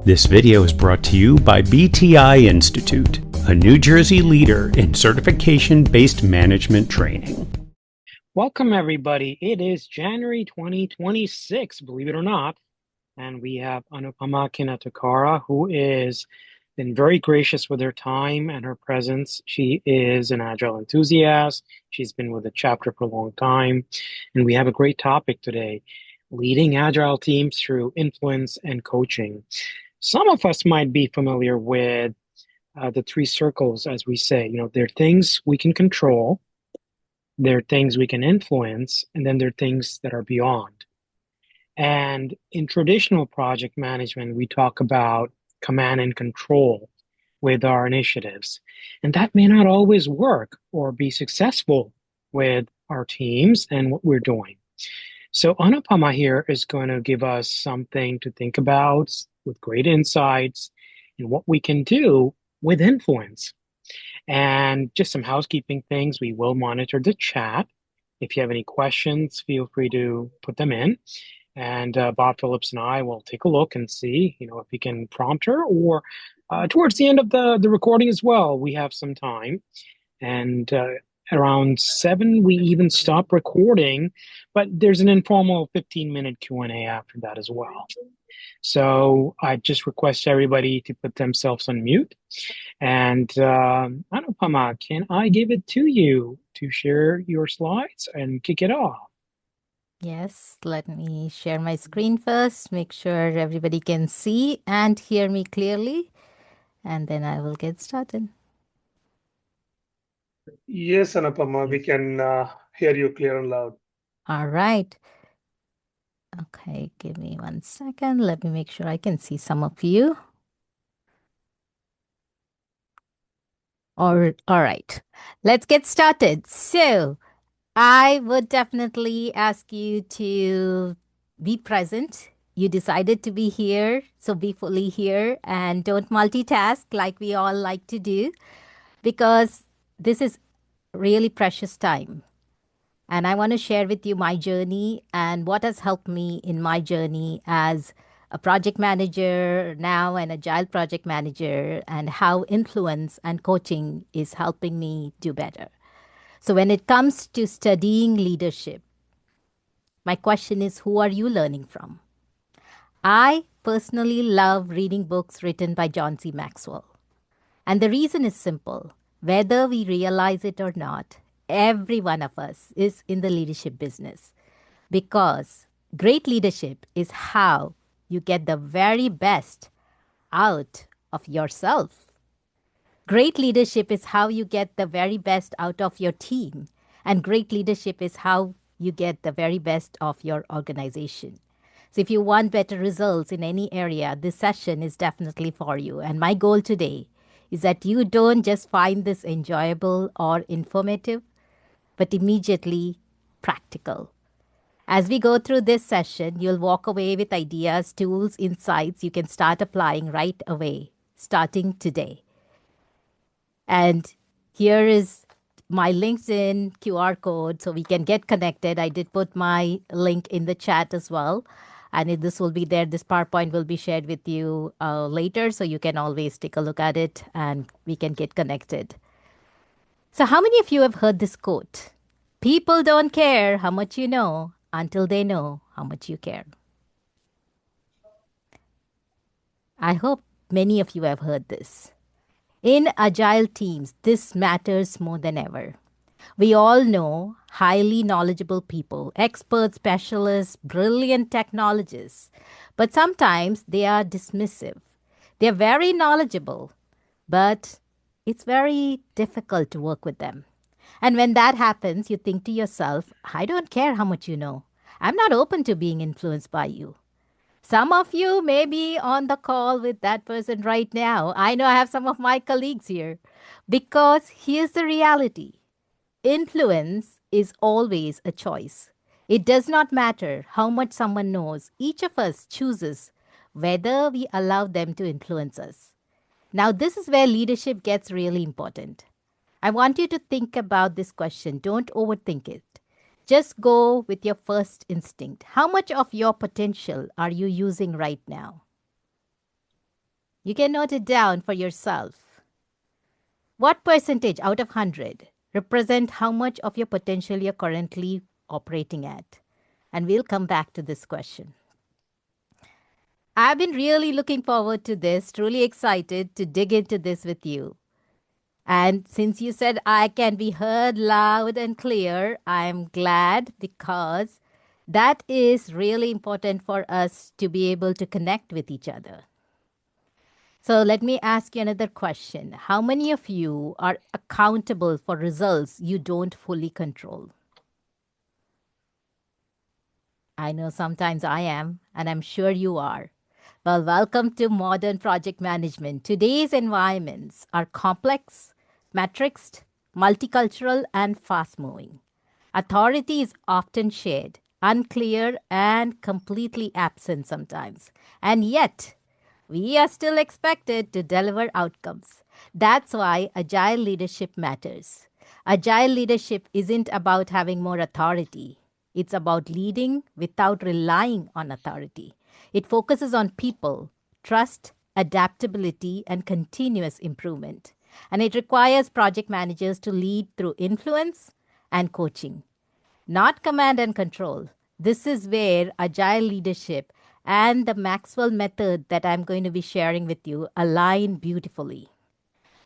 This video is brought to you by BTI Institute, a New Jersey leader in certification-based management training. Welcome, everybody. It is January 2026, believe it or not, and we have Anupama Kinatakara, who is been very gracious with her time and her presence. She is an Agile enthusiast. She's been with the chapter for a long time, and we have a great topic today, leading Agile teams through influence and coaching. Some of us might be familiar with the three circles, as we say. There are things we can control, there are things we can influence, and then there are things that are beyond. And in traditional project management, we talk about command and control with our initiatives. And that may not always work or be successful with our teams and what we're doing. So Anupama here is going to give us something to think about with great insights and what we can do with influence. And just some housekeeping things. We will monitor the chat. If you have any questions, feel free to put them in. And Bob Phillips and I will take a look and see, if we can prompt her, or towards the end of the recording as well, we have some time. And around 7, we even stop recording, but there's an informal 15-minute Q&A after that as well. So I just request everybody to put themselves on mute. And Anupama, can I give it to you to share your slides and kick it off? Yes, let me share my screen first, make sure everybody can see and hear me clearly, and then I will get started. Yes, Anupama, we can hear you clear and loud. All right. Okay, give me 1 second. Let me make sure I can see some of you. All right, let's get started. So I would definitely ask you to be present. You decided to be here, so be fully here and don't multitask like we all like to do, because this is really precious time. And I want to share with you my journey and what has helped me in my journey as a project manager, now an Agile project manager, and how influence and coaching is helping me do better. So when it comes to studying leadership, my question is, who are you learning from? I personally love reading books written by John C. Maxwell. And the reason is simple. Whether we realize it or not, every one of us is in the leadership business, because great leadership is how you get the very best out of yourself. Great leadership is how you get the very best out of your team. And great leadership is how you get the very best of your organization. So if you want better results in any area, this session is definitely for you. And my goal today is that you don't just find this enjoyable or informative, but immediately practical. As we go through this session, you'll walk away with ideas, tools, insights you can start applying right away, starting today. And here is my LinkedIn QR code so we can get connected. I did put my link in the chat as well. And this will be there. This PowerPoint will be shared with you later, so you can always take a look at it and we can get connected. So how many of you have heard this quote? People don't care how much you know until they know how much you care. I hope many of you have heard this. In Agile teams, this matters more than ever. We all know highly knowledgeable people, experts, specialists, brilliant technologists, but sometimes they are dismissive. They're very knowledgeable, but it's very difficult to work with them. And when that happens, you think to yourself, I don't care how much you know. I'm not open to being influenced by you. Some of you may be on the call with that person right now. I know I have some of my colleagues here. Because here's the reality. Influence is always a choice. It does not matter how much someone knows. Each of us chooses whether we allow them to influence us. Now, this is where leadership gets really important. I want you to think about this question. Don't overthink it. Just go with your first instinct. How much of your potential are you using right now? You can note it down for yourself. What percentage out of 100 represent how much of your potential you're currently operating at? And we'll come back to this question. I've been really looking forward to this, truly excited to dig into this with you. And since you said I can be heard loud and clear, I'm glad because that is really important for us to be able to connect with each other. So let me ask you another question. How many of you are accountable for results you don't fully control? I know sometimes I am, and I'm sure you are. Well, welcome to modern project management. Today's environments are complex, matrixed, multicultural, and fast moving. Authority is often shared, unclear, and completely absent sometimes. And yet, we are still expected to deliver outcomes. That's why agile leadership matters. Agile leadership isn't about having more authority. It's about leading without relying on authority. It focuses on people, trust, adaptability, and continuous improvement. And it requires project managers to lead through influence and coaching, not command and control. This is where agile leadership and the Maxwell method that I'm going to be sharing with you align beautifully.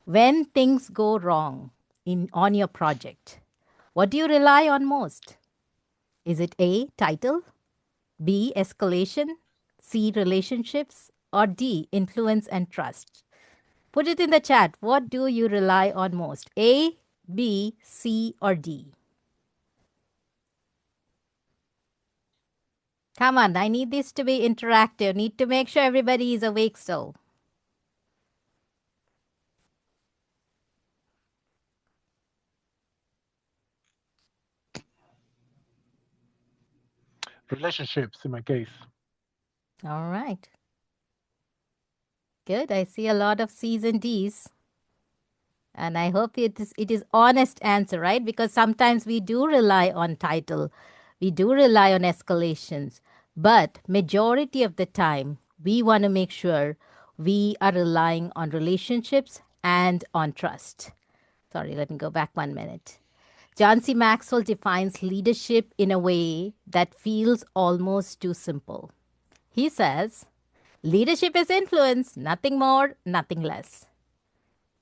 When things go wrong on your project, what do you rely on most? Is it A, title, B, escalation, C, relationships, or D, influence and trust? Put it in the chat. What do you rely on most? A, B, C, or D? Come on, I need this to be interactive. Need to make sure everybody is awake still. Relationships in my case. All right. Good. I see a lot of C's and D's. And I hope it is honest answer, right? Because sometimes we do rely on title. We do rely on escalations. But majority of the time, we want to make sure we are relying on relationships and on trust. Sorry, let me go back 1 minute. John C. Maxwell defines leadership in a way that feels almost too simple. He says, leadership is influence, nothing more, nothing less.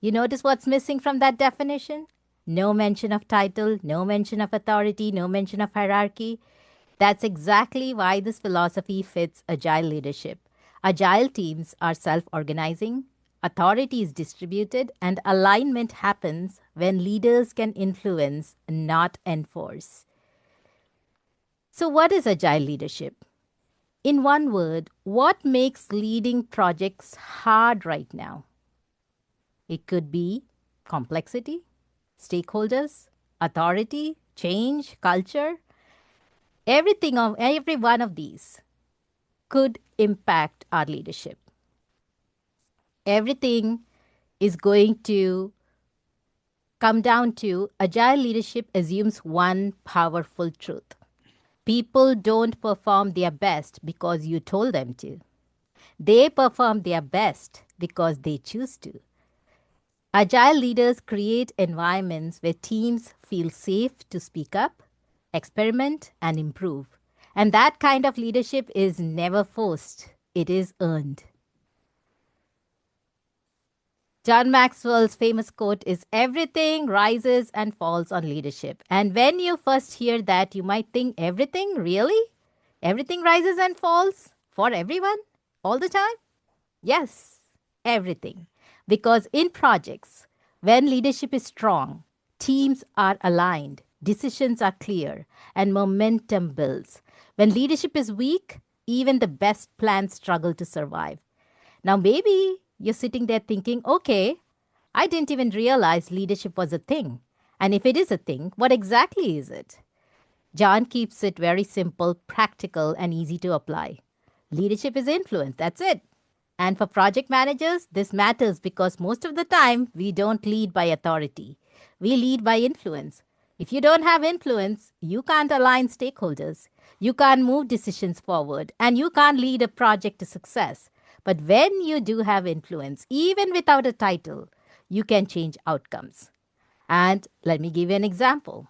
You notice what's missing from that definition? No mention of title, no mention of authority, no mention of hierarchy. That's exactly why this philosophy fits agile leadership. Agile teams are self-organizing, authority is distributed, and alignment happens when leaders can influence, not enforce. So what is agile leadership? In one word, what makes leading projects hard right now? It could be complexity, stakeholders, authority, change, culture. Every one of these could impact our leadership. Everything is going to come down to agile leadership assumes one powerful truth. People don't perform their best because you told them to. They perform their best because they choose to. Agile leaders create environments where teams feel safe to speak up, experiment, and improve. And that kind of leadership is never forced, it is earned. John Maxwell's famous quote is, everything rises and falls on leadership. And when you first hear that, you might think, everything? Really? Everything rises and falls for everyone? All the time? Yes, everything. Because in projects, when leadership is strong, teams are aligned, decisions are clear, and momentum builds. When leadership is weak, even the best plans struggle to survive. Now, maybe you're sitting there thinking, okay, I didn't even realize leadership was a thing. And if it is a thing, what exactly is it? John keeps it very simple, practical, and easy to apply. Leadership is influence, that's it. And for project managers, this matters because most of the time, we don't lead by authority. We lead by influence. If you don't have influence, you can't align stakeholders. You can't move decisions forward, and you can't lead a project to success. But when you do have influence, even without a title, you can change outcomes. And let me give you an example.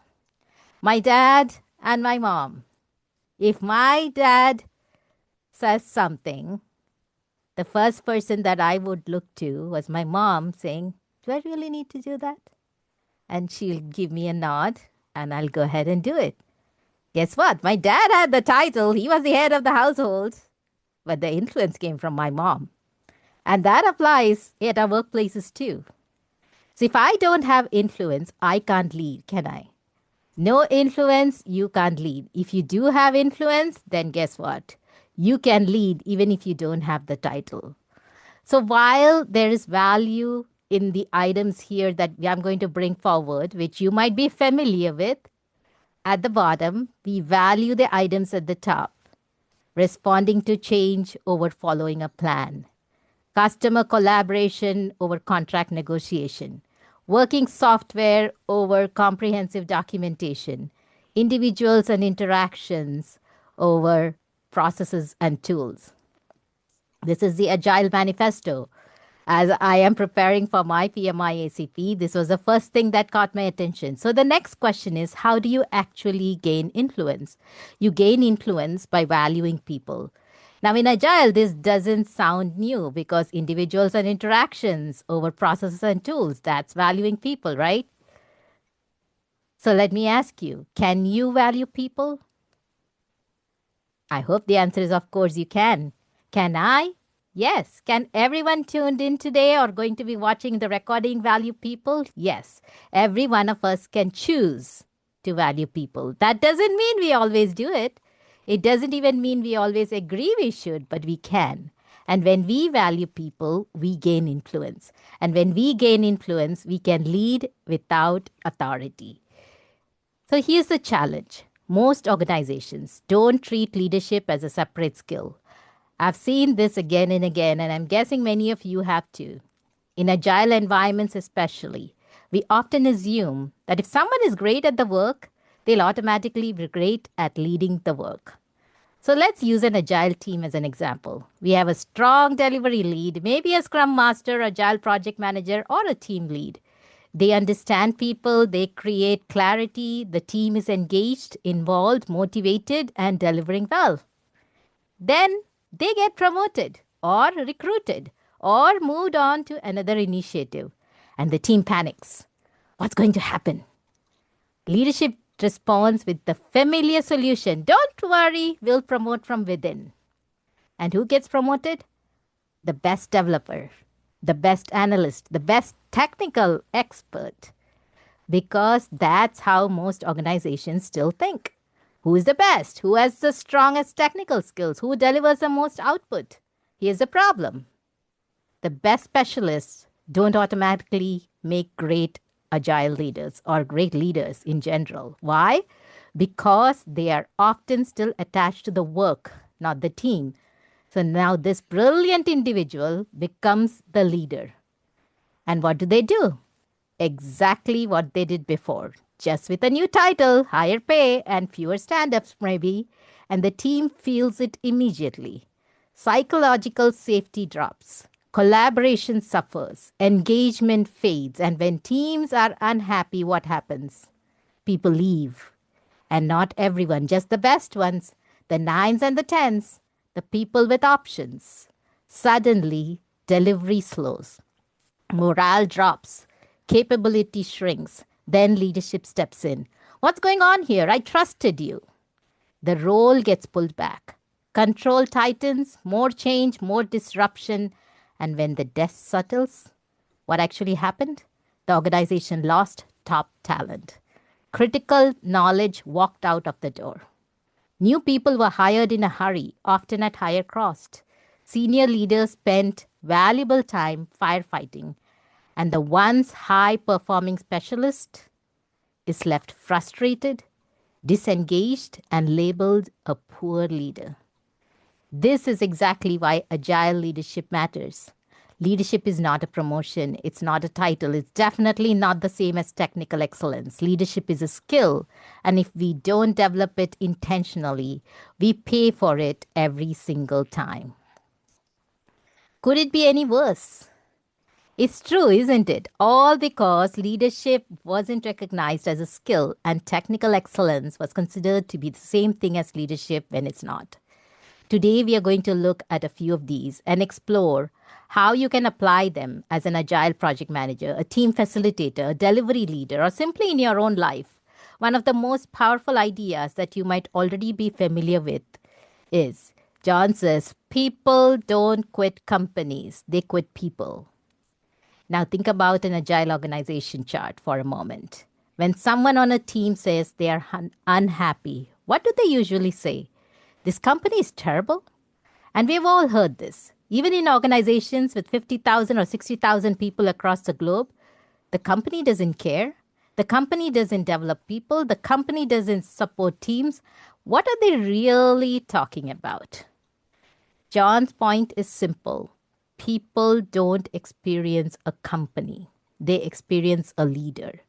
My dad and my mom. If my dad says something, the first person that I would look to was my mom saying, do I really need to do that? And she'll give me a nod and I'll go ahead and do it. Guess what? My dad had the title. He was the head of the household, but the influence came from my mom. And that applies at our workplaces too. So if I don't have influence, I can't lead, can I? No influence, you can't lead. If you do have influence, then guess what? You can lead even if you don't have the title. So while there is value in the items here that I'm going to bring forward, which you might be familiar with, at the bottom, we value the items at the top. Responding to change over following a plan. Customer collaboration over contract negotiation. Working software over comprehensive documentation. Individuals and interactions over processes and tools. This is the Agile Manifesto. As I am preparing for my PMIACP, this was the first thing that caught my attention. So the next question is, how do you actually gain influence? You gain influence by valuing people. Now in Agile, this doesn't sound new because individuals and interactions over processes and tools, that's valuing people, right? So let me ask you, can you value people? I hope the answer is, of course, you can. Can I? Yes. Can everyone tuned in today or going to be watching the recording value people? Yes. Every one of us can choose to value people. That doesn't mean we always do it. It doesn't even mean we always agree we should, but we can. And when we value people, we gain influence. And when we gain influence, we can lead without authority. So here's the challenge. Most organizations don't treat leadership as a separate skill. I've seen this again and again, and I'm guessing many of you have too. In agile environments especially, we often assume that if someone is great at the work, they'll automatically be great at leading the work. So let's use an agile team as an example. We have a strong delivery lead, maybe a scrum master, agile project manager, or a team lead. They understand people, they create clarity, the team is engaged, involved, motivated, and delivering well. Then they get promoted or recruited or moved on to another initiative, and the team panics. What's going to happen? Leadership responds with the familiar solution. Don't worry, we'll promote from within. And who gets promoted? The best developer, the best analyst, the best technical expert. Because that's how most organizations still think. Who is the best? Who has the strongest technical skills? Who delivers the most output? Here's the problem. The best specialists don't automatically make great agile leaders or great leaders in general. Why? Because they are often still attached to the work, not the team. So now this brilliant individual becomes the leader. And what do? Exactly what they did before. Just with a new title, higher pay, and fewer stand-ups maybe. And the team feels it immediately. Psychological safety drops. Collaboration suffers. Engagement fades. And when teams are unhappy, what happens? People leave. And not everyone, just the best ones. The 9s and the 10s. The people with options. Suddenly, delivery slows. Morale drops. Capability shrinks. Then leadership steps in. What's going on here? I trusted you. The role gets pulled back. Control tightens, more change, more disruption. And when the dust settles, what actually happened? The organization lost top talent. Critical knowledge walked out of the door. New people were hired in a hurry, often at higher cost. Senior leaders spent valuable time firefighting. And the once high-performing specialist is left frustrated, disengaged, and labeled a poor leader. This is exactly why agile leadership matters. Leadership is not a promotion. It's not a title. It's definitely not the same as technical excellence. Leadership is a skill. And if we don't develop it intentionally, we pay for it every single time. Could it be any worse? It's true, isn't it? All because leadership wasn't recognized as a skill and technical excellence was considered to be the same thing as leadership when it's not. Today, we are going to look at a few of these and explore how you can apply them as an agile project manager, a team facilitator, a delivery leader, or simply in your own life. One of the most powerful ideas that you might already be familiar with is John says, people don't quit companies, they quit people. Now think about an agile organization chart for a moment. When someone on a team says they are unhappy, what do they usually say? This company is terrible? And we've all heard this. Even in organizations with 50,000 or 60,000 people across the globe, the company doesn't care. The company doesn't develop people. The company doesn't support teams. What are they really talking about? John's point is simple. People don't experience a company. They experience a leader.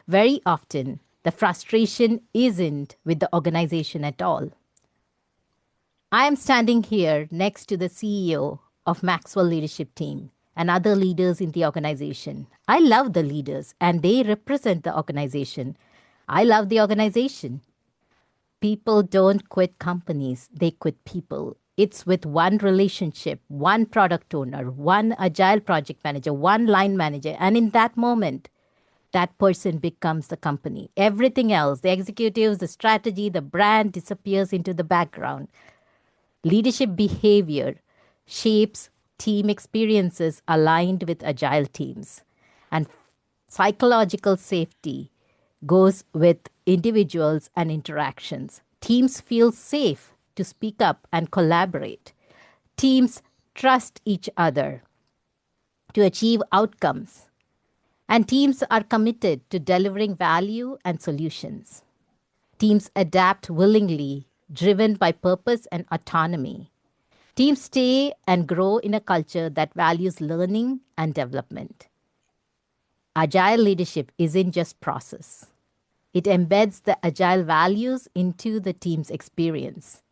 Very often, the frustration isn't with the organization at all. I am standing here next to the CEO of Maxwell Leadership Team and other leaders in the organization. I love the leaders and they represent the organization. I love the organization. People don't quit companies, they quit people. It's with one relationship, one product owner, one agile project manager, one line manager. And in that moment, that person becomes the company. Everything else, the executives, the strategy, the brand disappears into the background. Leadership behavior shapes team experiences aligned with agile teams. And psychological safety goes with individuals and interactions. Teams feel safe to speak up and collaborate. Teams trust each other to achieve outcomes. And teams are committed to delivering value and solutions. Teams adapt willingly, driven by purpose and autonomy. Teams stay and grow in a culture that values learning and development. Agile leadership isn't just process. It embeds the agile values into the team's experience.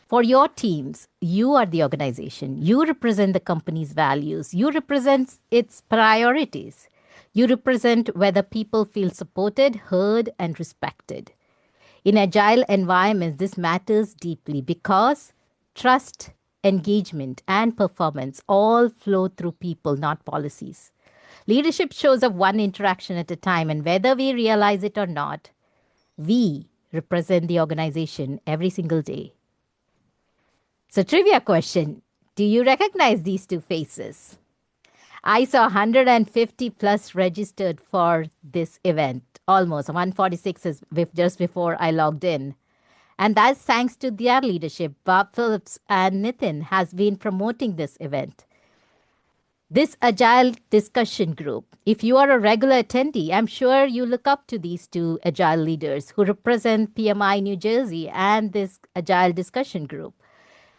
For your teams, you are the organization. You represent the company's values. You represent its priorities. You represent whether people feel supported, heard, and respected. In agile environments, this matters deeply because trust, engagement, and performance all flow through people, not policies. Leadership shows up one interaction at a time, and whether we realize it or not, we represent the organization every single day. So, trivia question. Do you recognize these two faces? I saw 150 plus registered for this event, almost 146 is just before I logged in. And that's thanks to their leadership. Bob Phillips and Nitin has been promoting this event. This Agile discussion group, if you are a regular attendee, I'm sure you look up to these two Agile leaders who represent PMI New Jersey and this Agile discussion group.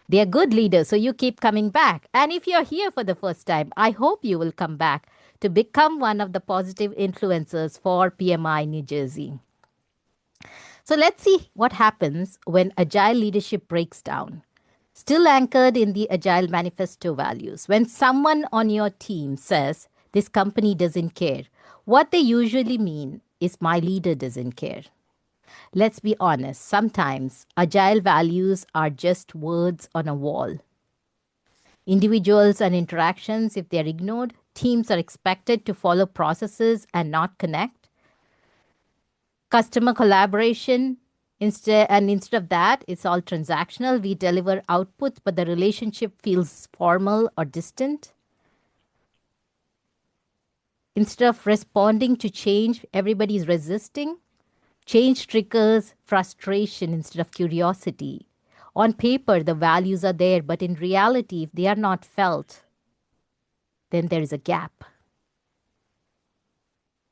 They are good leaders, so you keep coming back. And if you're here for the first time, I hope you will come back to become one of the positive influencers for PMI New Jersey. So let's see what happens when Agile leadership breaks down. Still anchored in the Agile manifesto values. When someone on your team says, this company doesn't care, what they usually mean is my leader doesn't care. Let's be honest, sometimes Agile values are just words on a wall. Individuals and interactions, if they're ignored, teams are expected to follow processes and not connect. Customer collaboration, instead of that, it's all transactional. We deliver outputs, but the relationship feels formal or distant. Instead of responding to change, everybody's resisting. Change triggers frustration instead of curiosity. On paper, the values are there, but in reality, if they are not felt, then there is a gap.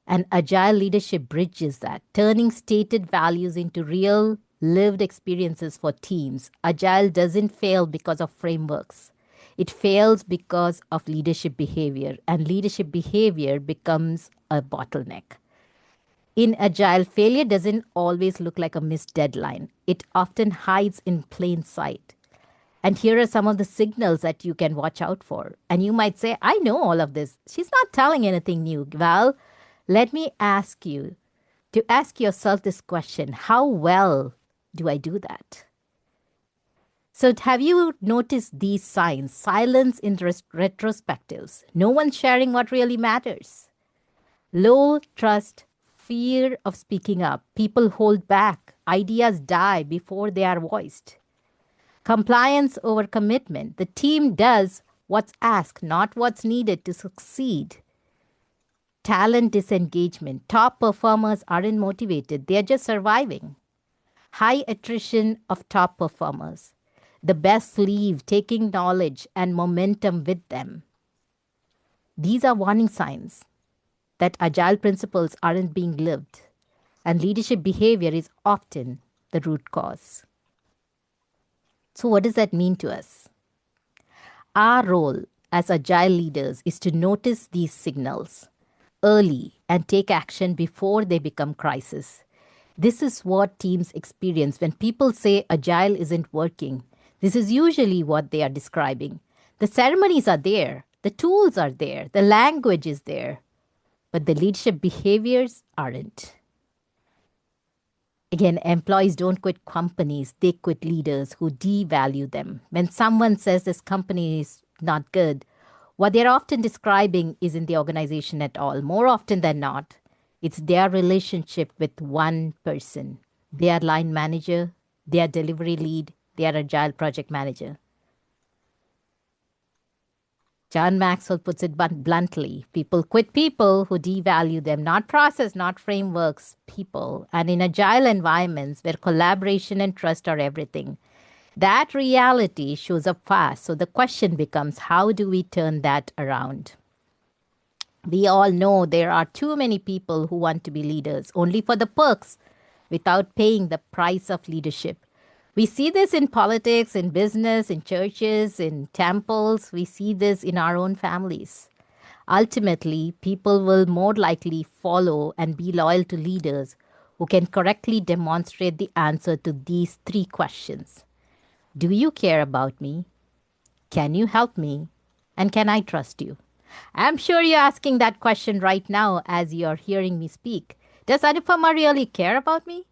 And Agile leadership bridges that, turning stated values into real lived experiences for teams. Agile doesn't fail because of frameworks. It fails because of leadership behavior, and leadership behavior becomes a bottleneck. In Agile, failure doesn't always look like a missed deadline. It often hides in plain sight. And here are some of the signals that you can watch out for. And you might say, I know all of this. She's not telling anything new. Well, let me ask you to ask yourself this question: how well do I do that? So, have you noticed these signs? Silence in retrospectives. No one sharing what really matters. Low trust, fear of speaking up. People hold back. Ideas die before they are voiced. Compliance over commitment. The team does what's asked, not what's needed to succeed. Talent disengagement. Top performers aren't motivated, they're just surviving. High attrition of top performers. The best leave, taking knowledge and momentum with them. These are warning signs that agile principles aren't being lived, and leadership behavior is often the root cause. So, what does that mean to us? Our role as agile leaders is to notice these signals early and take action before they become crisis. This is what teams experience when people say agile isn't working. This is usually what they are describing. The ceremonies are there, the tools are there, the language is there, but the leadership behaviors aren't. Again, employees don't quit companies, they quit leaders who devalue them. When someone says this company is not good, what they're often describing isn't the organization at all. More often than not, it's their relationship with one person, their line manager, their delivery lead, their agile project manager. John Maxwell puts it bluntly: people quit people who devalue them, not process, not frameworks, people. And in agile environments where collaboration and trust are everything, that reality shows up fast. So the question becomes, how do we turn that around? We all know there are too many people who want to be leaders only for the perks without paying the price of leadership. We see this in politics, in business, in churches, in temples. We see this in our own families. Ultimately, people will more likely follow and be loyal to leaders who can correctly demonstrate the answer to these three questions. Do you care about me? Can you help me? And can I trust you? I'm sure you're asking that question right now as you're hearing me speak. Does Anupama really care about me?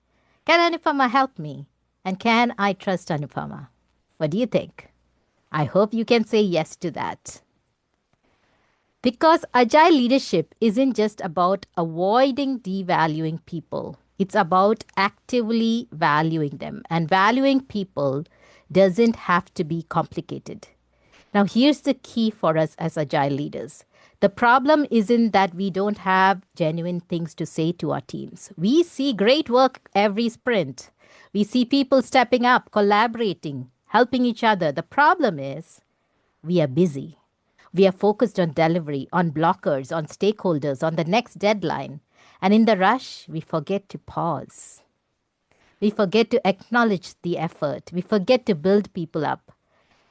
Can Anupama help me? And can I trust Anupama? What do you think? I hope you can say yes to that. Because agile leadership isn't just about avoiding devaluing people. It's about actively valuing them. And valuing people doesn't have to be complicated. Now, here's the key for us as agile leaders. The problem isn't that we don't have genuine things to say to our teams. We see great work every sprint. We see people stepping up, collaborating, helping each other. The problem is we are busy. We are focused on delivery, on blockers, on stakeholders, on the next deadline. And in the rush, we forget to pause. We forget to acknowledge the effort. We forget to build people up.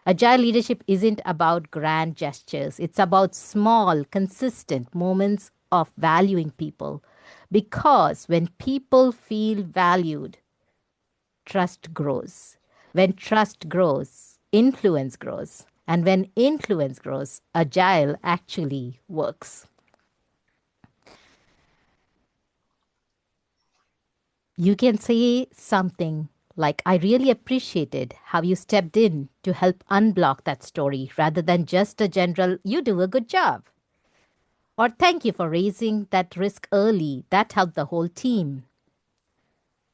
Agile leadership isn't about grand gestures. It's about small, consistent moments of valuing people. Because when people feel valued, trust grows. When trust grows, influence grows. And when influence grows, agile actually works. You can say something like, I really appreciated how you stepped in to help unblock that story, rather than just a general, you do a good job. Or thank you for raising that risk early. That helped the whole team.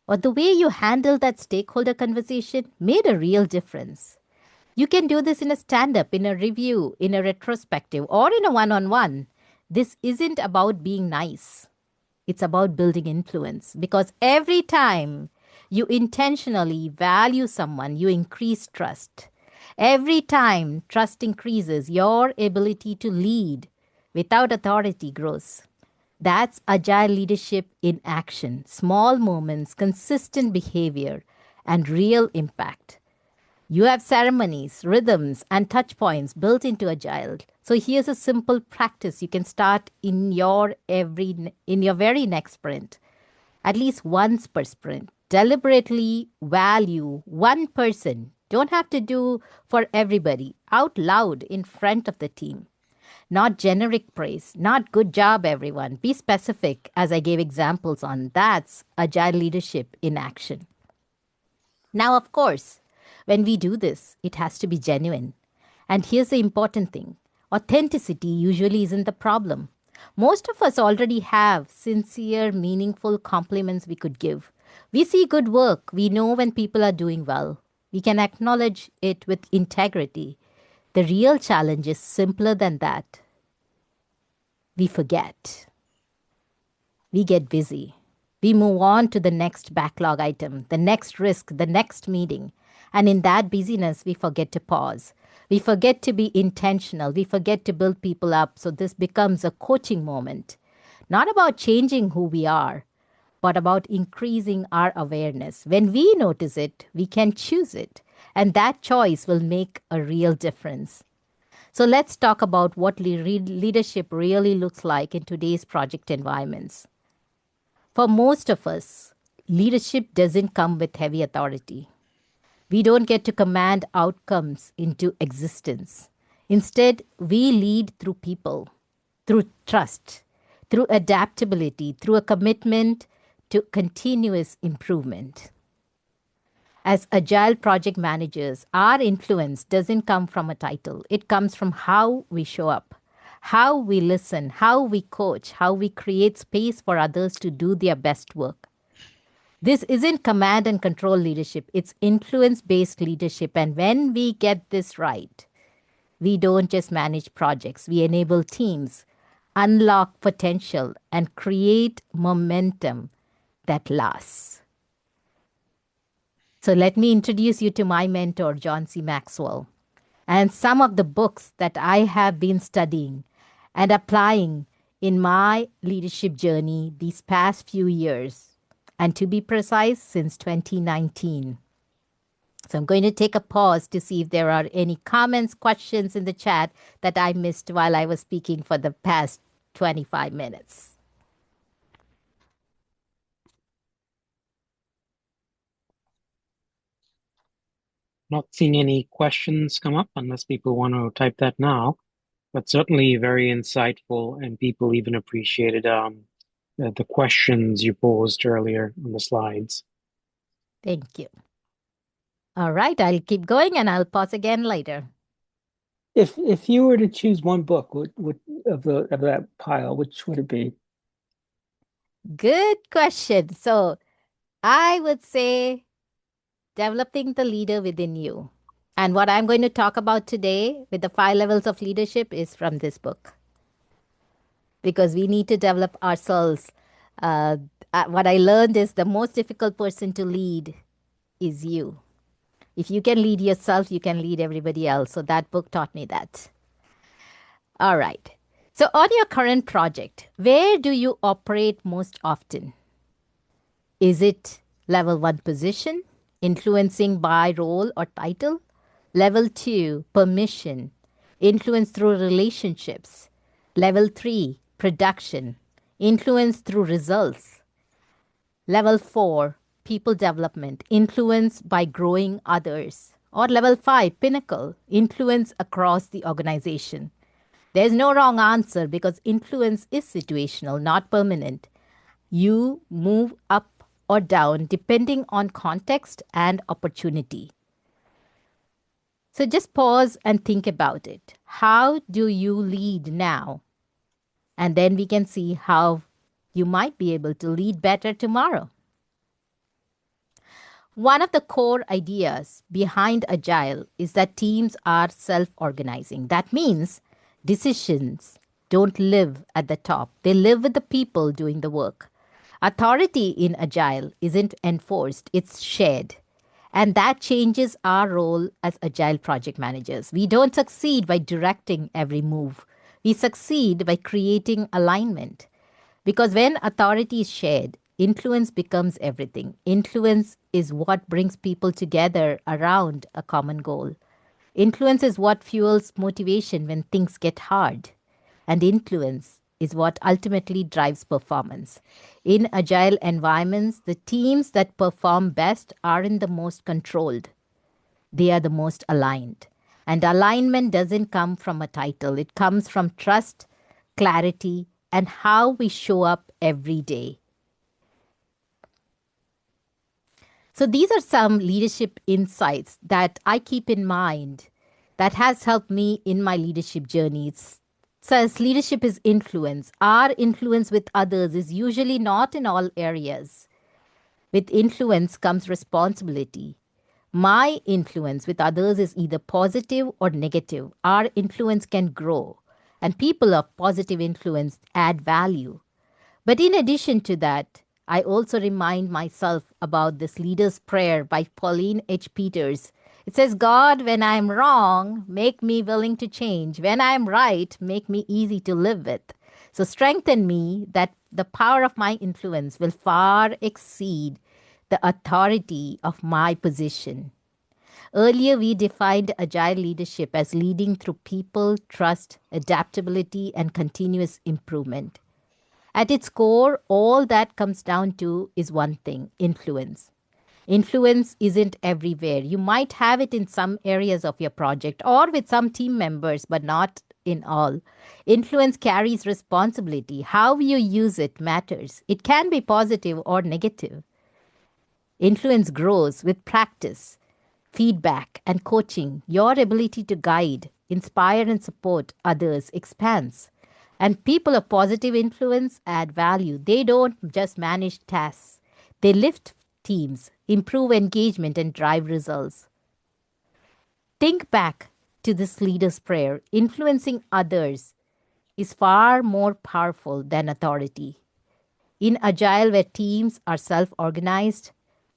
Or the way you handled that stakeholder conversation made a real difference. You can do this in a stand-up, in a review, in a retrospective, or in a one-on-one. This isn't about being nice. It's about building influence. Because every time you intentionally value someone, you increase trust. Every time trust increases, your ability to lead without authority grows. That's agile leadership in action. Small moments, consistent behavior, and real impact. You have ceremonies, rhythms, and touch points built into Agile. So here's a simple practice you can start in your very next sprint. At least once per sprint, deliberately value one person Don't have to do for everybody, out loud in front of the team. Not generic praise, not good job, everyone. Be specific, as I gave examples on. That's agile leadership in action. Now, of course, when we do this, it has to be genuine. And here's the important thing: authenticity usually isn't the problem. Most of us already have sincere, meaningful compliments we could give. We see good work. We know when people are doing well. We can acknowledge it with integrity. The real challenge is simpler than that. We forget. We get busy. We move on to the next backlog item, the next risk, the next meeting. And in that busyness, we forget to pause. We forget to be intentional. We forget to build people up. So this becomes a coaching moment, not about changing who we are, but about increasing our awareness. When we notice it, we can choose it. And that choice will make a real difference. So let's talk about what leadership really looks like in today's project environments. For most of us, leadership doesn't come with heavy authority. We don't get to command outcomes into existence. Instead, we lead through people, through trust, through adaptability, through a commitment to continuous improvement. As agile project managers, our influence doesn't come from a title. It comes from how we show up, how we listen, how we coach, how we create space for others to do their best work. This isn't command and control leadership. It's influence-based leadership. And when we get this right, we don't just manage projects. We enable teams, unlock potential, and create momentum that lasts. So let me introduce you to my mentor, John C. Maxwell, and some of the books that I have been studying and applying in my leadership journey these past few years, and to be precise, since 2019. So I'm going to take a pause to see if there are any comments, questions in the chat that I missed while I was speaking for the past 25 minutes. Not seeing any questions come up unless people want to type that now, but certainly very insightful, and people even appreciated the questions you posed earlier on the slides. Thank you. All right, I'll keep going and I'll pause again later. If you were to choose one book of that pile, which would it be? Good question. So I would say Developing the Leader Within You. And what I'm going to talk about today with the 5 levels of leadership is from this book. Because we need to develop ourselves. What I learned is the most difficult person to lead is you. If you can lead yourself, you can lead everybody else. So that book taught me that. All right. So on your current project, where do you operate most often? Is it level 1 position, influencing by role or title? Level 2, permission, influence through relationships. Level 3, production, influence through results. Level 4, people development, influence by growing others. Or level 5, pinnacle, influence across the organization. There's no wrong answer because influence is situational, not permanent. You move up or down depending on context and opportunity. So just pause and think about it. How do you lead now? And then we can see how you might be able to lead better tomorrow. One of the core ideas behind Agile is that teams are self-organizing. That means decisions don't live at the top. They live with the people doing the work. Authority in Agile isn't enforced, it's shared. And that changes our role as Agile project managers. We don't succeed by directing every move. We succeed by creating alignment. Because when authority is shared, influence becomes everything. Influence is what brings people together around a common goal. Influence is what fuels motivation when things get hard. And influence is what ultimately drives performance. In agile environments, the teams that perform best are in the most controlled. they are the most aligned. And alignment doesn't come from a title, it comes from trust, clarity, and how we show up every day. So these are some leadership insights that I keep in mind that has helped me in my leadership journey. It says leadership is influence. Our influence with others is usually not in all areas. With influence comes responsibility. My influence with others is either positive or negative. Our influence can grow, and people of positive influence add value. But in addition to that, I also remind myself about this leader's prayer by Pauline H. Peters. It says, God, when I'm wrong, make me willing to change. When I'm right, make me easy to live with. So strengthen me that the power of my influence will far exceed the authority of my position. Earlier, we defined agile leadership as leading through people, trust, adaptability, and continuous improvement. At its core, all that comes down to is one thing: influence. Influence isn't everywhere. You might have it in some areas of your project or with some team members, but not in all. Influence carries responsibility. How you use it matters. It can be positive or negative. Influence grows with practice, feedback, and coaching. Your ability to guide, inspire, and support others expands. And people of positive influence add value. They don't just manage tasks, they lift teams, improve engagement, and drive results. Think back to this leader's prayer. Influencing others is far more powerful than authority. In Agile, where teams are self organized,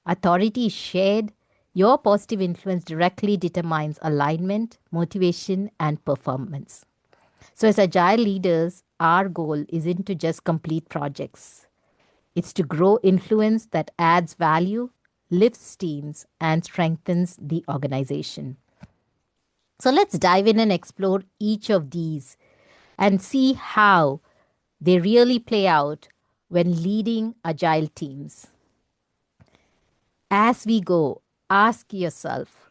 authority is shared, your positive influence directly determines alignment, motivation, and performance. So, as Agile leaders, our goal isn't to just complete projects. It's to grow influence that adds value, lifts teams, and strengthens the organization. So, let's dive in and explore each of these and see how they really play out when leading Agile teams. As we go, ask yourself,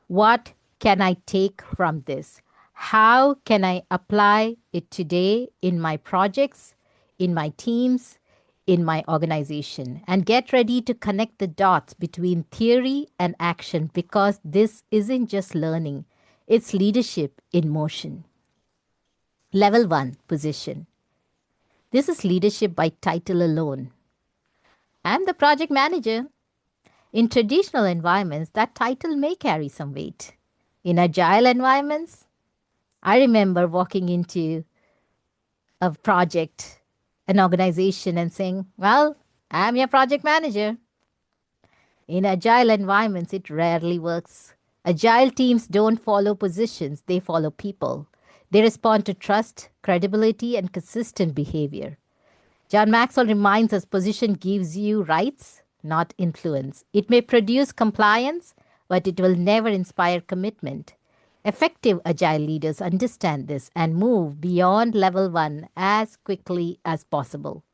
what can I take from this? How can I apply it today in my projects, in my teams, in my organization? And get ready to connect the dots between theory and action, because this isn't just learning, it's leadership in motion. Level 1, position. This is leadership by title alone. I'm the project manager. In traditional environments, that title may carry some weight. In agile environments, I remember walking into a project, an organization, and saying, well, I'm your project manager. In agile environments, it rarely works. Agile teams don't follow positions, they follow people. They respond to trust, credibility, and consistent behavior. John Maxwell reminds us position gives you rights, not influence. It may produce compliance, but it will never inspire commitment. Effective agile leaders understand this and move beyond level 1 as quickly as possible.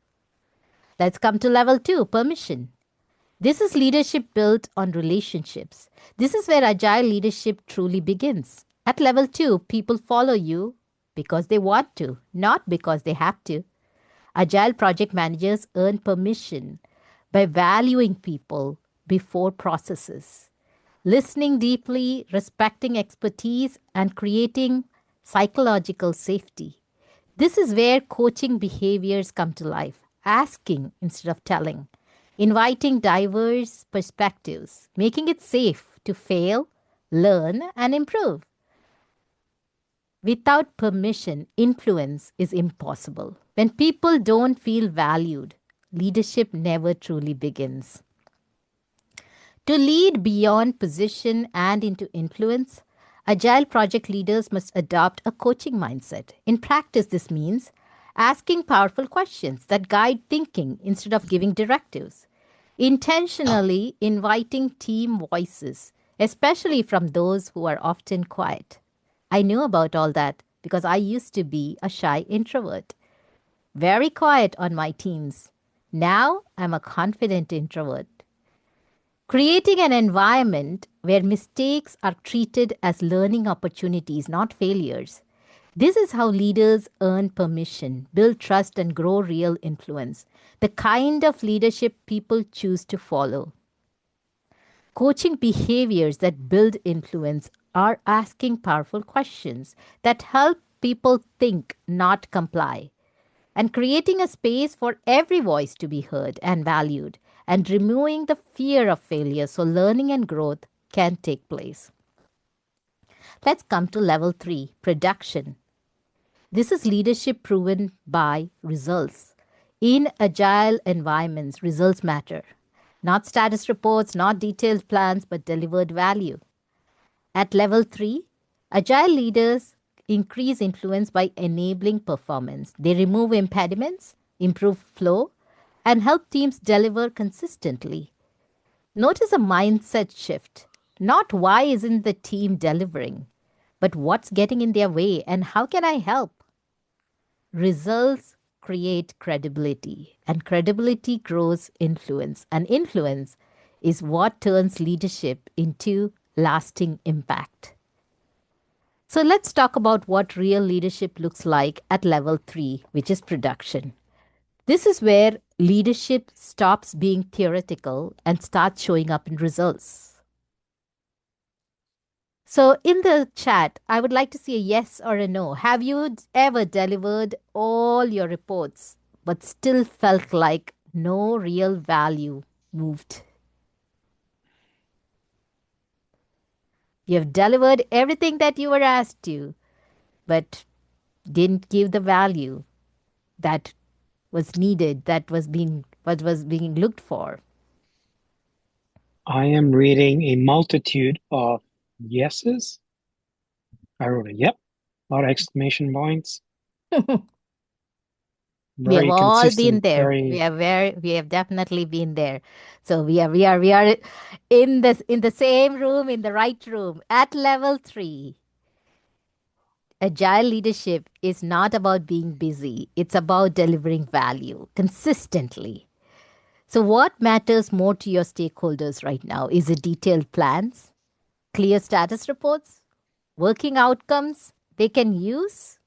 Let's come to level 2, permission. This is leadership built on relationships. This is where agile leadership truly begins. At level 2, people follow you because they want to, not because they have to. Agile project managers earn permission by valuing people before processes, listening deeply, respecting expertise, and creating psychological safety. This is where coaching behaviors come to life, asking instead of telling, inviting diverse perspectives, making it safe to fail, learn, and improve. Without permission, influence is impossible. When people don't feel valued, leadership never truly begins. To lead beyond position and into influence, agile project leaders must adopt a coaching mindset. In practice, this means asking powerful questions that guide thinking instead of giving directives, intentionally inviting team voices, especially from those who are often quiet. I knew about all that because I used to be a shy introvert, very quiet on my teams. Now I'm a confident introvert. Creating an environment where mistakes are treated as learning opportunities, not failures. This is how leaders earn permission, build trust, and grow real influence. The kind of leadership people choose to follow. Coaching behaviors that build influence are asking powerful questions that help people think, not comply, and creating a space for every voice to be heard and valued, and removing the fear of failure so learning and growth can take place. Let's come to level 3, production. This is leadership proven by results. In agile environments, results matter. Not status reports, not detailed plans, but delivered value. At level 3, agile leaders increase influence by enabling performance. They remove impediments, improve flow, and help teams deliver consistently. Notice a mindset shift. Not why isn't the team delivering, but what's getting in their way and how can I help? Results create credibility, and credibility grows influence, and influence is what turns leadership into lasting impact. So let's talk about what real leadership looks like at level 3, which is production. This is where leadership stops being theoretical and starts showing up in results. So, in the chat, I would like to see a yes or a no. Have you ever delivered all your reports but still felt like no real value moved? You have delivered everything that you were asked to, but didn't give the value that was needed, what was being looked for. I am reading a multitude of yeses. I wrote a yep, a lot of exclamation points. We have Very all been consistent, there. very We have definitely been there. So we are in the same room, in the right room. At level 3, agile leadership is not about being busy. It's about delivering value consistently. So what matters more to your stakeholders right now? Is it detailed plans, clear status reports, working outcomes they can use?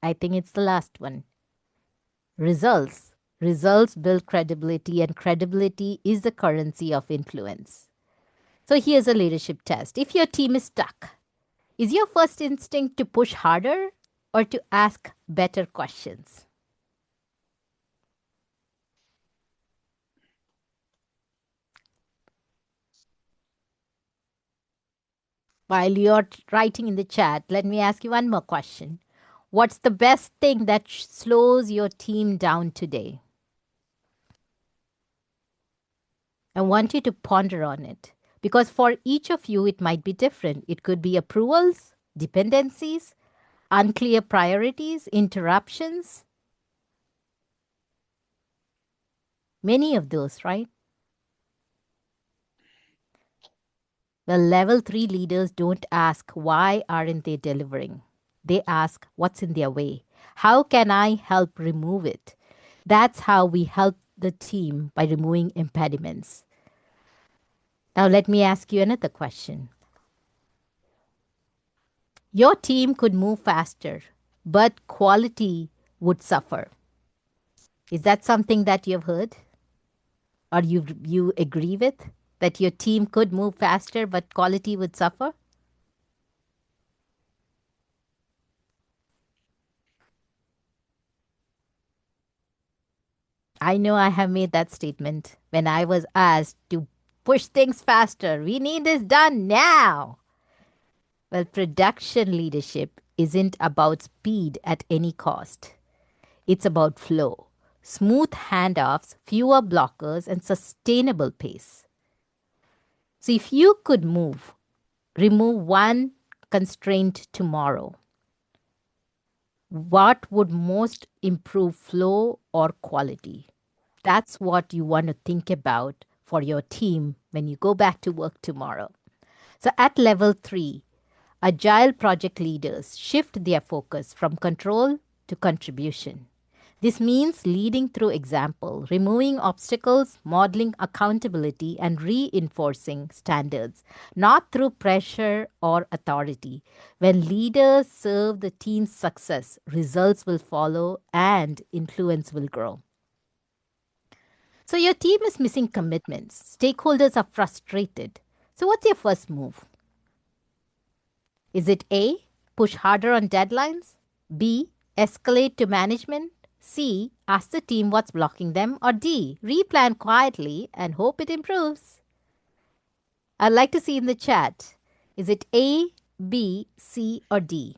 I think it's the last one. Results. Results build credibility, and credibility is the currency of influence. So here's a leadership test. If your team is stuck, is your first instinct to push harder or to ask better questions? While you're writing in the chat, let me ask you one more question. What's the best thing that slows your team down today? I want you to ponder on it because for each of you, it might be different. It could be approvals, dependencies, unclear priorities, interruptions. Many of those, right? Well, level 3 leaders don't ask why aren't they delivering. They ask what's in their way. How can I help remove it? That's how we help the team by removing impediments. Now, let me ask you another question. Your team could move faster, but quality would suffer. Is that something that you've heard? Or you agree with? That your team could move faster, but quality would suffer? I know I have made that statement when I was asked to push things faster. We need this done now. Well, production leadership isn't about speed at any cost. It's about flow, smooth handoffs, fewer blockers, and sustainable pace. So if you could remove one constraint tomorrow, what would most improve flow or quality? That's what you want to think about for your team when you go back to work tomorrow. So at level 3, agile project leaders shift their focus from control to contribution. This means leading through example, removing obstacles, modeling accountability, and reinforcing standards, not through pressure or authority. When leaders serve the team's success, results will follow and influence will grow. So, your team is missing commitments. Stakeholders are frustrated. So, what's your first move? Is it A, push harder on deadlines? B, escalate to management? C, ask the team what's blocking them? Or D, replan quietly and hope it improves? I'd like to see in the chat. Is it A, B, C, or D?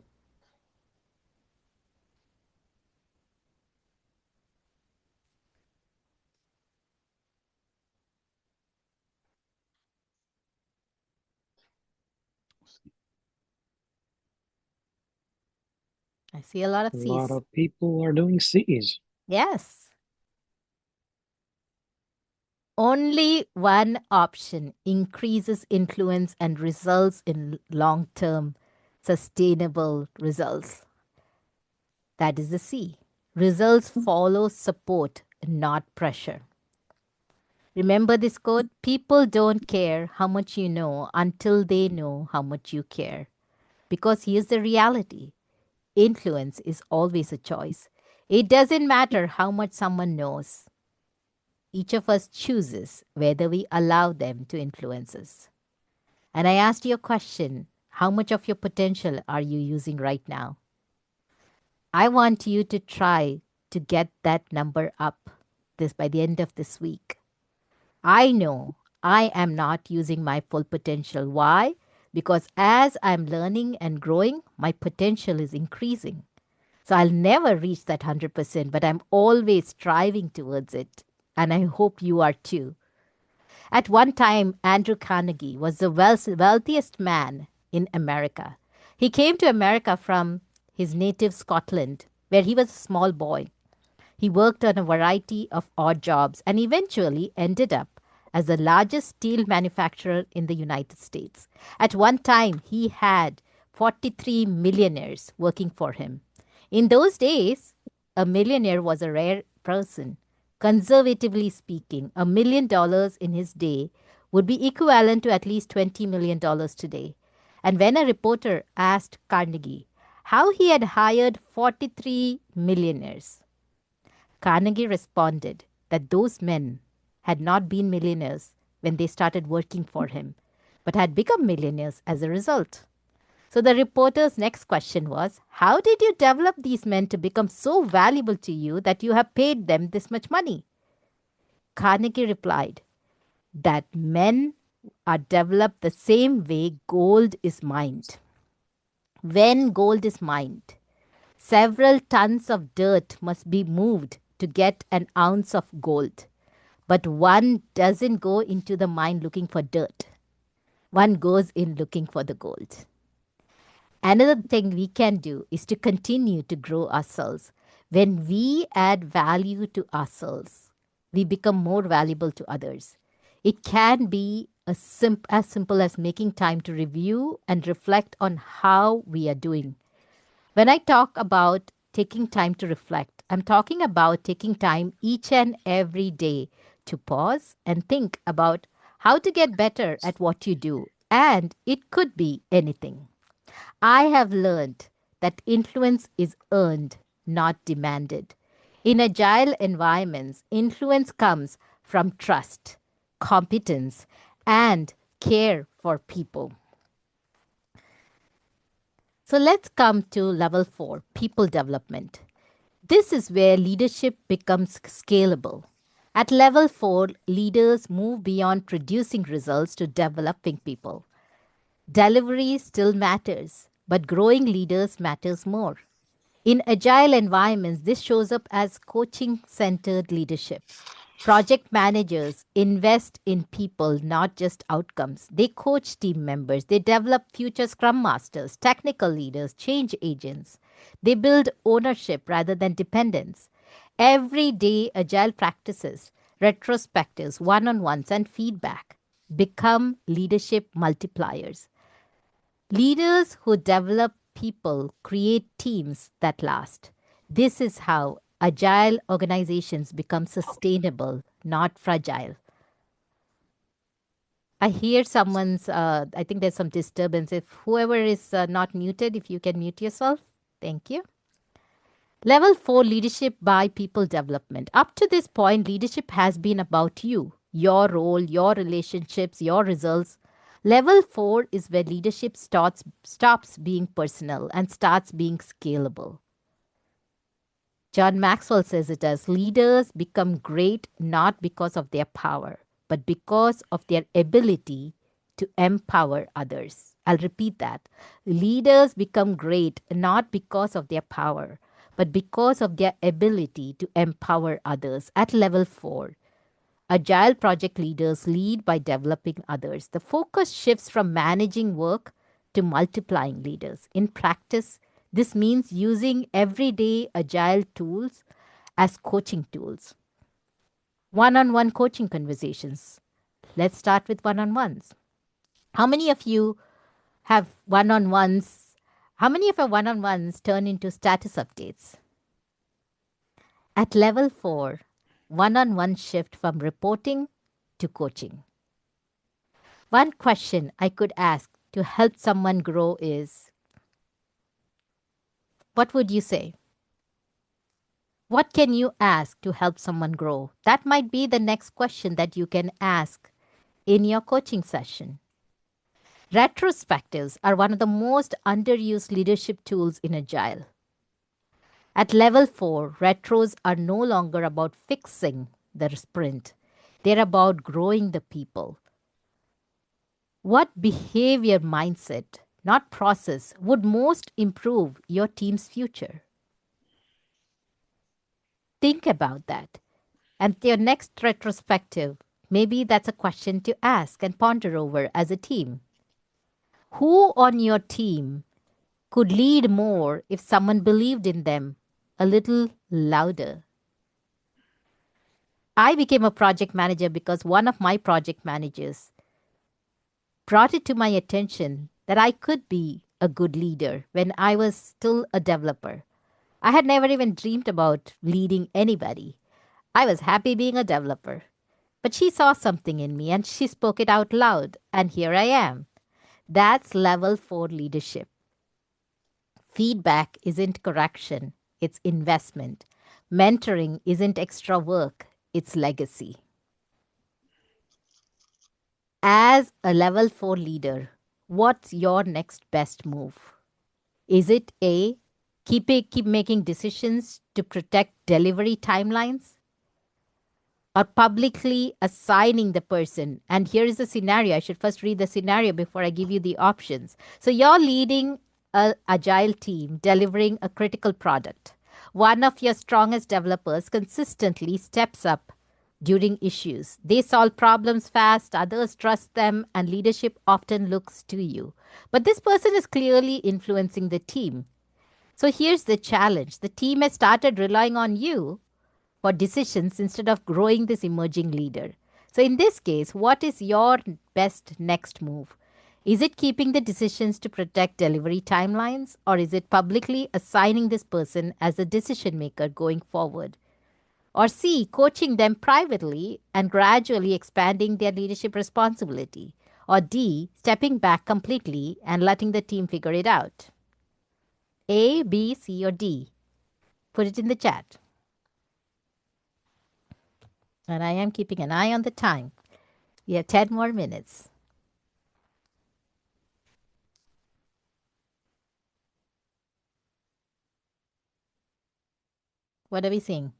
I see a lot of A C's. lot of people are doing C's. Yes. Only one option increases influence and results in long term sustainable results. That is the C. Results follow support, not pressure. Remember this quote? People don't care how much you know until they know how much you care. Because here's the reality: influence is always a choice. It doesn't matter how much someone knows. Each of us chooses whether we allow them to influence us. And I asked you a question: how much of your potential are you using right now? I want you to try to get that number up this by the end of this week. I know I am not using my full potential. Why? Because as I'm learning and growing, my potential is increasing. So I'll never reach that 100%, but I'm always striving towards it. And I hope you are too. At one time, Andrew Carnegie was the wealthiest man in America. He came to America from his native Scotland, where he was a small boy. He worked on a variety of odd jobs and eventually ended up as the largest steel manufacturer in the United States. At one time, he had 43 millionaires working for him. In those days, a millionaire was a rare person. Conservatively speaking, $1 million in his day would be equivalent to at least $20 million today. And when a reporter asked Carnegie how he had hired 43 millionaires, Carnegie responded that those men had not been millionaires when they started working for him, but had become millionaires as a result. So the reporter's next question was, how did you develop these men to become so valuable to you that you have paid them this much money? Carnegie replied that men are developed the same way gold is mined. When gold is mined, several tons of dirt must be moved to get an ounce of gold. But one doesn't go into the mine looking for dirt. One goes in looking for the gold. Another thing we can do is to continue to grow ourselves. When we add value to ourselves, we become more valuable to others. It can be as simple as making time to review and reflect on how we are doing. When I talk about taking time to reflect, I'm talking about taking time each and every day to pause and think about how to get better at what you do. And it could be anything. I have learned that influence is earned, not demanded. In agile environments, influence comes from trust, competence, and care for people. So let's come to level 4, people development. This is where leadership becomes scalable. At level 4, leaders move beyond producing results to developing people. Delivery still matters, but growing leaders matters more. In agile environments, this shows up as coaching centered leadership. Project managers invest in people, not just outcomes. They coach team members, they develop future scrum masters, technical leaders, change agents. They build ownership rather than dependence. Everyday agile practices, retrospectives, one on ones, and feedback become leadership multipliers. Leaders who develop people create teams that last. This is how Agile organizations become sustainable, not fragile. I hear someone's, I think there's some disturbance. If whoever is not muted, if you can mute yourself. Thank you. Level 4, leadership by people development. Up to this point, leadership has been about you, your role, your relationships, your results. Level 4 is where leadership stops being personal and starts being scalable. John Maxwell says it as leaders become great not because of their power, but because of their ability to empower others. I'll repeat that. Leaders become great not because of their power, but because of their ability to empower others. At level 4, Agile project leaders lead by developing others. The focus shifts from managing work to multiplying leaders. In practice, this means using everyday Agile tools as coaching tools. One-on-one coaching conversations. Let's start with one-on-ones. How many of you have one-on-ones? How many of your one-on-ones turn into status updates? At level 4, one-on-one shift from reporting to coaching. One question I could ask to help someone grow is, what would you say? What can you ask to help someone grow? That might be the next question that you can ask in your coaching session. Retrospectives are one of the most underused leadership tools in Agile. At level 4, retros are no longer about fixing the sprint. They're about growing the people. What behavior mindset, not process, would most improve your team's future? Think about that. And your next retrospective, maybe that's a question to ask and ponder over as a team. Who on your team could lead more if someone believed in them a little louder? I became a project manager because one of my project managers brought it to my attention that I could be a good leader when I was still a developer. I had never even dreamed about leading anybody. I was happy being a developer. But she saw something in me and she spoke it out loud, and here I am. That's level 4 leadership. Feedback isn't correction, it's investment. Mentoring isn't extra work, it's legacy. As a level 4 leader, what's your next best move? Is it A, keep making decisions to protect delivery timelines? Or publicly assigning the person? And here is the scenario. I should first read the scenario before I give you the options. So you're leading an agile team delivering a critical product. One of your strongest developers consistently steps up during issues. They solve problems fast, others trust them, and leadership often looks to you. But this person is clearly influencing the team. So here's the challenge. The team has started relying on you for decisions instead of growing this emerging leader. So in this case, what is your best next move? Is it keeping the decisions to protect delivery timelines, or is it publicly assigning this person as a decision maker going forward? Or C, coaching them privately and gradually expanding their leadership responsibility? Or D, stepping back completely and letting the team figure it out? A, B, C, or D? Put it in the chat. And I am keeping an eye on the time. We have 10 more minutes. What are we seeing?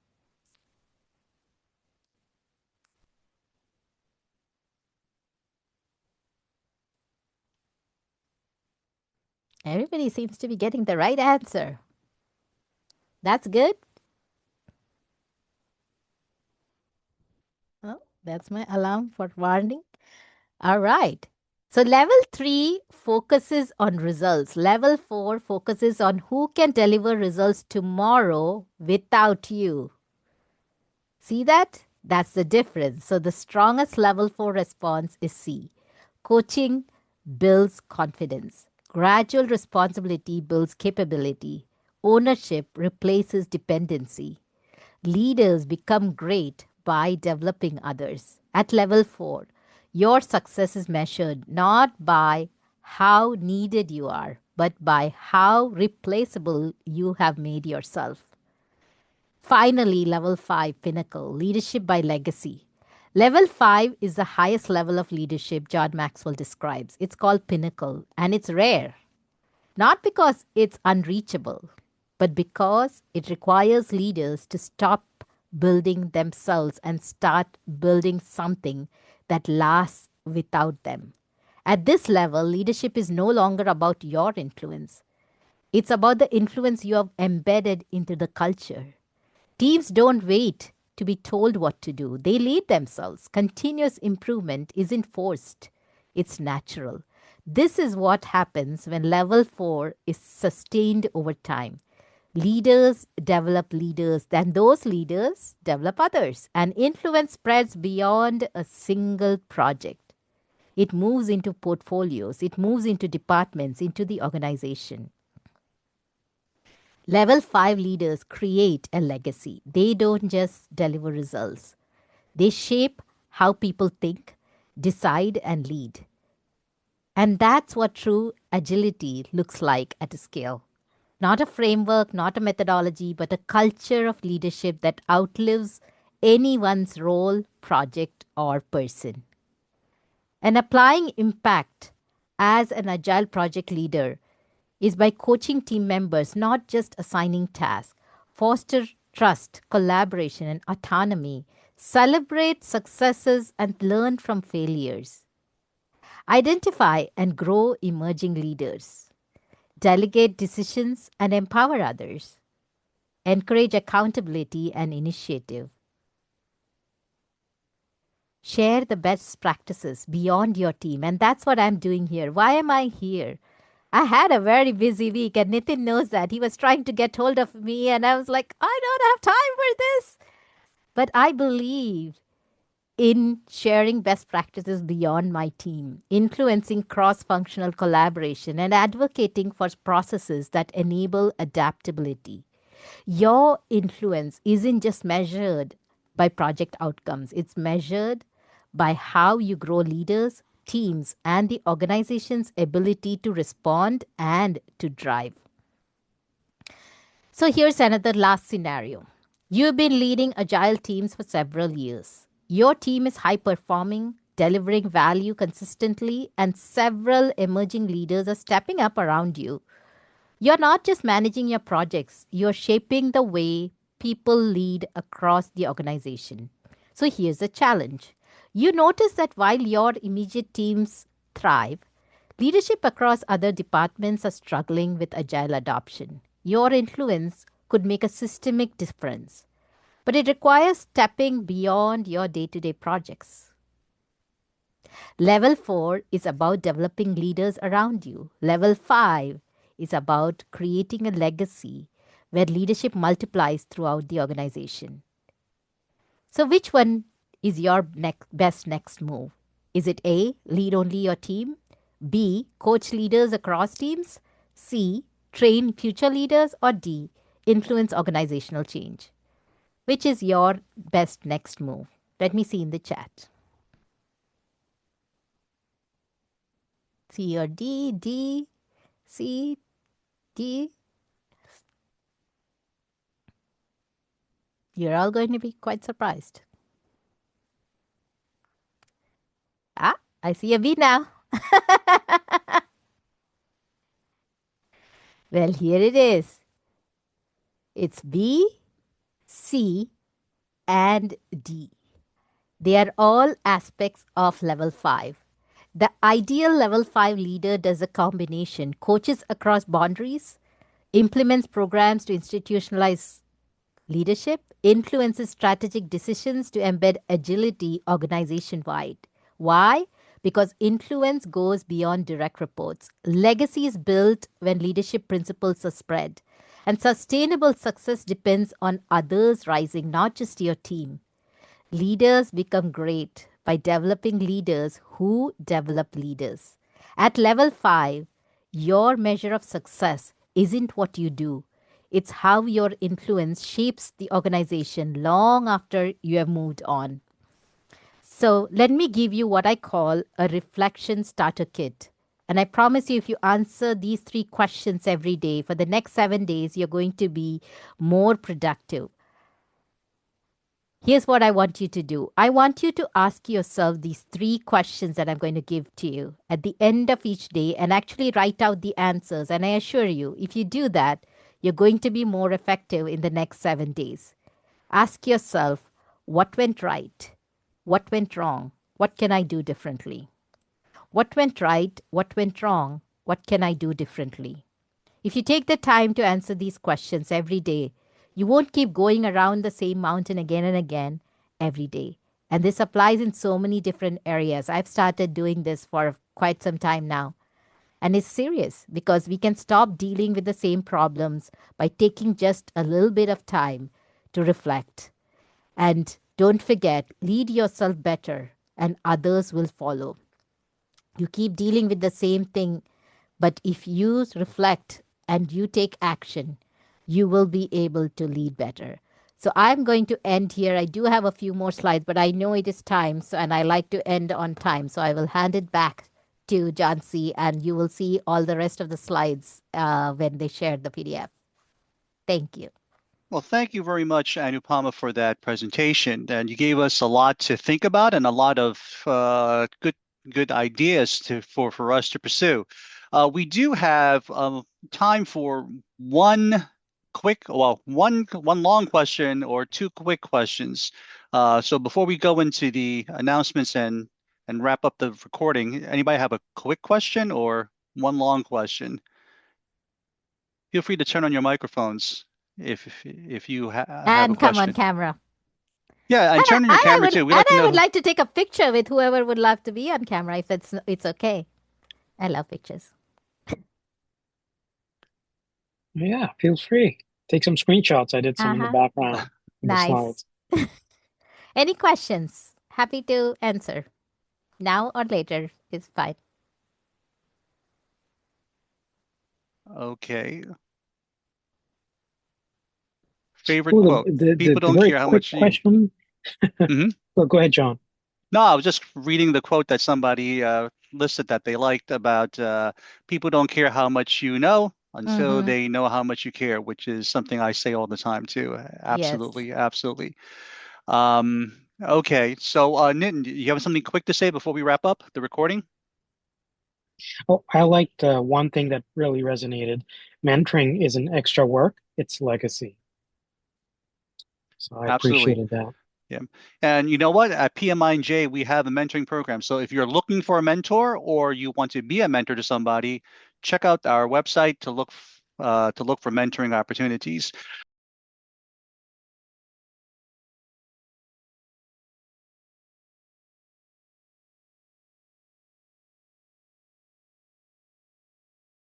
Everybody seems to be getting the right answer. That's good. Oh, that's my alarm for warning. All right. So level 3 focuses on results. Level 4 focuses on who can deliver results tomorrow without you. See that? That's the difference. So the strongest level 4 response is C. Coaching builds confidence. Gradual responsibility builds capability. Ownership replaces dependency. Leaders become great by developing others. At level 4, your success is measured not by how needed you are, but by how replaceable you have made yourself. Finally, level 5, pinnacle, leadership by legacy. Level 5 is the highest level of leadership John Maxwell describes. It's called pinnacle, and it's rare. Not because it's unreachable, but because it requires leaders to stop building themselves and start building something that lasts without them. At this level, leadership is no longer about your influence. It's about the influence you have embedded into the culture. Teams don't wait to be told what to do. They lead themselves. Continuous improvement isn't forced. It's natural. This is what happens when level 4 is sustained over time. Leaders develop leaders, then those leaders develop others, and influence spreads beyond a single project. It moves into portfolios, it moves into departments, into the organization. Level 5 leaders create a legacy. They don't just deliver results. They shape how people think, decide, and lead. And that's what true agility looks like at a scale. Not a framework, not a methodology, but a culture of leadership that outlives anyone's role, project, or person. And applying impact as an agile project leader is by coaching team members, not just assigning tasks. Foster trust, collaboration, and autonomy. Celebrate successes and learn from failures. Identify and grow emerging leaders. Delegate decisions and empower others. Encourage accountability and initiative. Share the best practices beyond your team. And that's what I'm doing here. Why am I here? I had a very busy week, and Nitin knows that. He was trying to get hold of me, and I was like, I don't have time for this. But I believe in sharing best practices beyond my team, influencing cross-functional collaboration, and advocating for processes that enable adaptability. Your influence isn't just measured by project outcomes. It's measured by how you grow leaders, teams, and the organization's ability to respond and to drive. So here's another last scenario. You've been leading agile teams for several years. Your team is high performing, delivering value consistently, and several emerging leaders are stepping up around you. You're not just managing your projects, you're shaping the way people lead across the organization. So here's the challenge. You notice that while your immediate teams thrive, leadership across other departments are struggling with agile adoption. Your influence could make a systemic difference, but it requires stepping beyond your day-to-day projects. Level 4 is about developing leaders around you. Level 5 is about creating a legacy where leadership multiplies throughout the organization. So which one is your best next move? Is it A, lead only your team? B, coach leaders across teams? C, train future leaders? Or D, influence organizational change? Which is your best next move? Let me see in the chat. C or D, D, C, D. You're all going to be quite surprised. Ah, I see a B now. Well, here it is. It's B, C, and D. They are all aspects of level 5. The ideal level 5 leader does a combination, coaches across boundaries, implements programs to institutionalize leadership, influences strategic decisions to embed agility organization-wide. Why? Because influence goes beyond direct reports. Legacy is built when leadership principles are spread. And sustainable success depends on others rising, not just your team. Leaders become great by developing leaders who develop leaders. At level 5, your measure of success isn't what you do. It's how your influence shapes the organization long after you have moved on. So let me give you what I call a reflection starter kit. And I promise you, if you answer these 3 questions every day for the next 7 days, you're going to be more productive. Here's what I want you to do. I want you to ask yourself these 3 questions that I'm going to give to you at the end of each day and actually write out the answers. And I assure you, if you do that, you're going to be more effective in the next 7 days. Ask yourself, what went right? What went wrong? What can I do differently? What went right? What went wrong? What can I do differently? If you take the time to answer these questions every day, you won't keep going around the same mountain again and again every day. And this applies in so many different areas. I've started doing this for quite some time now. And it's serious because we can stop dealing with the same problems by taking just a little bit of time to reflect. And don't forget, lead yourself better and others will follow. You keep dealing with the same thing, but if you reflect and you take action, you will be able to lead better. So I'm going to end here. I do have a few more slides, but I know it is time, so, and I like to end on time. So I will hand it back to Jansi, and you will see all the rest of the slides when they share the PDF. Thank you. Well, thank you very much, Anupama, for that presentation. And you gave us a lot to think about and a lot of good ideas for us to pursue. We do have time for one long question or 2 quick questions. So before we go into the announcements and wrap up the recording, anybody have a quick question or one long question? Feel free to turn on your microphones if you have a And come question. on camera. Yeah, and turn on your camera too. I would like to take a picture with whoever would love to be on camera if it's okay. I love pictures. Yeah, feel free. Take some screenshots. I did some in the background in the Nice. slides. Any questions? Happy to answer. Now or later is fine. Okay. Favorite Ooh, quote. the People don't very care how quick much you. question. Mhm. Well, go ahead, John. No, I was just reading the quote that somebody listed that they liked about people don't care how much you know until they know how much you care, which is something I say all the time too. Absolutely, absolutely. Okay, so Nitin, you have something quick to say before we wrap up the recording? Oh, I liked one thing that really resonated. Mentoring isn't extra work, it's legacy. So I Absolutely. appreciated that. Yeah. And you know what? At PMINJ, we have a mentoring program. So if you're looking for a mentor or you want to be a mentor to somebody, check out our website to look for mentoring opportunities.